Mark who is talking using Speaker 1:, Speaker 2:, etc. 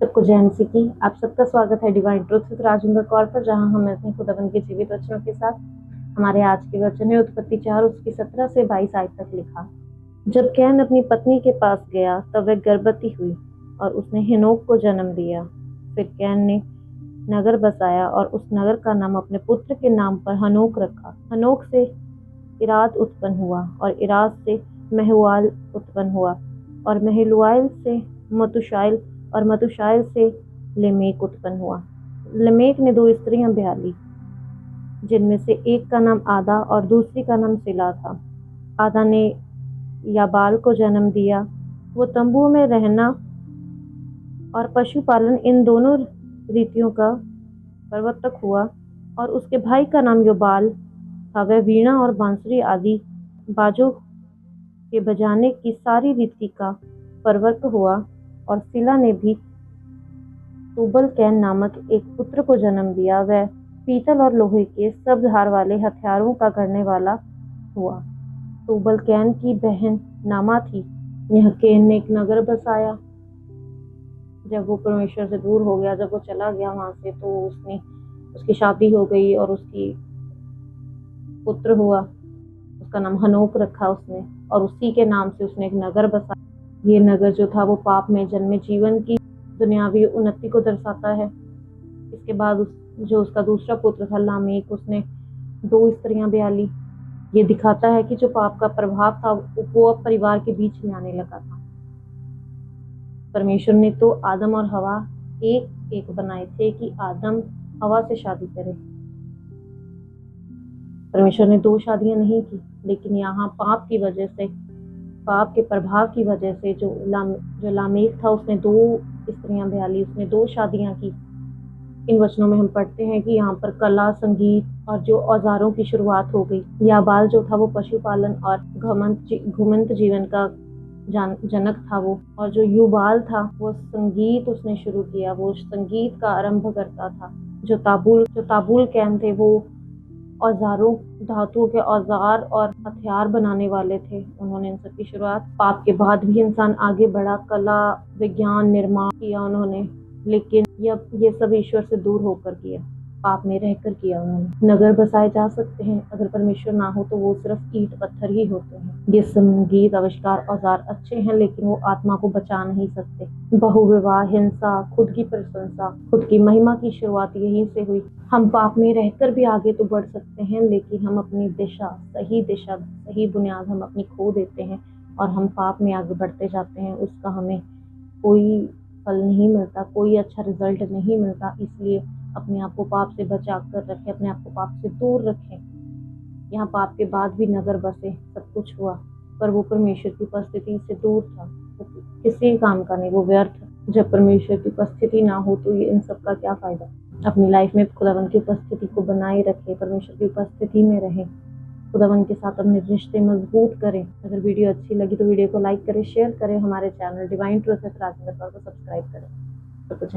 Speaker 1: सबको जय मसीह की। आप सबका स्वागत है divine truth with Rajendra Kaur पर, जहां हम अपने खुदावंद के जीवित वचनों के साथ हमारे आज के वचन है उत्पत्ति 4 उसकी 17 से 22 आयत तक लिखा। जब कैन अपनी पत्नी के पास गया तब वह गर्भवती हुई और उसने हेनोक को जन्म दिया। फिर कैन ने नगर बसाया और उस नगर का नाम अपने पुत्र के नाम पर हनोक रखा। हनोक से इराद उत्पन्न हुआ और इराद से महूआल उत्पन्न हुआ और महलुआल से मतुशाइल और मतुशाइल से लेमेक उत्पन्न हुआ। लेमेक ने 2 स्त्रियां ब्याह ली, जिनमें से एक का नाम आदा और दूसरी का नाम सिला था। आदा ने याबाल को जन्म दिया। वो तंबुओं में रहना और पशुपालन इन दोनों रीतियों का प्रवर्तक हुआ। और उसके भाई का नाम योबाल था। वह वीणा और बांसुरी आदि बाजों के बजाने की सारी रीति का प्रवर्तक हुआ। और सिला ने भी तुबल कैन नामक एक पुत्र को जन्म दिया। वह पीतल और लोहे के सब धार वाले हथियारों का करने वाला हुआ। तुबल कैन की बहन नामा थी। यह कैन ने एक नगर बसाया। जब वो परमेश्वर से दूर हो गया, जब वो चला गया वहां से, तो उसकी शादी हो गई और उसकी पुत्र हुआ। उसका नाम हनोक रखा उसने, और उसी के नाम से उसने एक नगर बसाया। ये नगर जो था वो पाप में जन्मे जीवन की दुनियावी उन्नति को दर्शाता है। इसके बाद जो उसका दूसरा पुत्र था लामेक, उसने 2 स्त्रियां ब्याह ली। ये दिखाता है कि जो पाप का प्रभाव था वो अब परिवार के बीच में आने लगा था। परमेश्वर ने तो आदम और हवा एक एक बनाए थे कि आदम हवा से शादी करे। परमेश्वर ने 2 शादियां नहीं की, लेकिन यहाँ पाप की वजह से, पाप के प्रभाव की वजह से जो लामेक था उसने 2 स्त्रियां ब्याह ली, उसने 2 शादियां की। इन वचनों में हम पढ़ते हैं कि यहाँ पर कला, संगीत और जो औजारों की शुरुआत हो गई। याबाल जो था वो पशुपालन और घुमंत जीवन का जनक था वो। और जो युबाल था वो संगीत उसने शुरू किया, वो संगीत का आरंभ करता था। जो ताबूल कैन थे वो औजारों, धातुओं के औजार और हथियार बनाने वाले थे। उन्होंने इन सब की शुरुआत, पाप के बाद भी इंसान आगे बढ़ा, कला, विज्ञान, निर्माण किया उन्होंने, लेकिन ये सब ईश्वर से दूर होकर किया, पाप में रहकर किया उन्होंने। नगर बसाए जा सकते हैं, अगर परमेश्वर ना हो तो वो सिर्फ ईंट पत्थर ही होते हैं। ये संगीत, आविष्कार, औजार अच्छे हैं, लेकिन वो आत्मा को बचा नहीं सकते। बहुविवाह, हिंसा, खुद की प्रशंसा, खुद की महिमा की शुरुआत यहीं से हुई। हम पाप में रहकर भी आगे तो बढ़ सकते हैं, लेकिन हम अपनी सही बुनियाद हम अपनी खो देते हैं और हम पाप में आगे बढ़ते जाते हैं। उसका हमें कोई फल नहीं मिलता, कोई अच्छा रिजल्ट नहीं मिलता। इसलिए अपने आप को पाप से बचा कर रखें, अपने आप को पाप से दूर रखें। यहाँ पाप के बाद भी नगर बसे, सब कुछ हुआ, पर वो परमेश्वर की उपस्थिति से दूर था, तो किसी काम का नहीं, वो व्यर्थ। जब परमेश्वर की उपस्थिति ना हो तो ये इन सब का क्या फायदा। अपनी लाइफ में खुदावंद की उपस्थिति को बनाए रखें, परमेश्वर की उपस्थिति में रहें, खुदावंद के साथ अपने रिश्ते मजबूत करें। अगर वीडियो अच्छी लगी तो वीडियो को लाइक करें, शेयर करें, हमारे channel divine truth with Rajendra Kaur को सब्सक्राइब करें। तो कुछ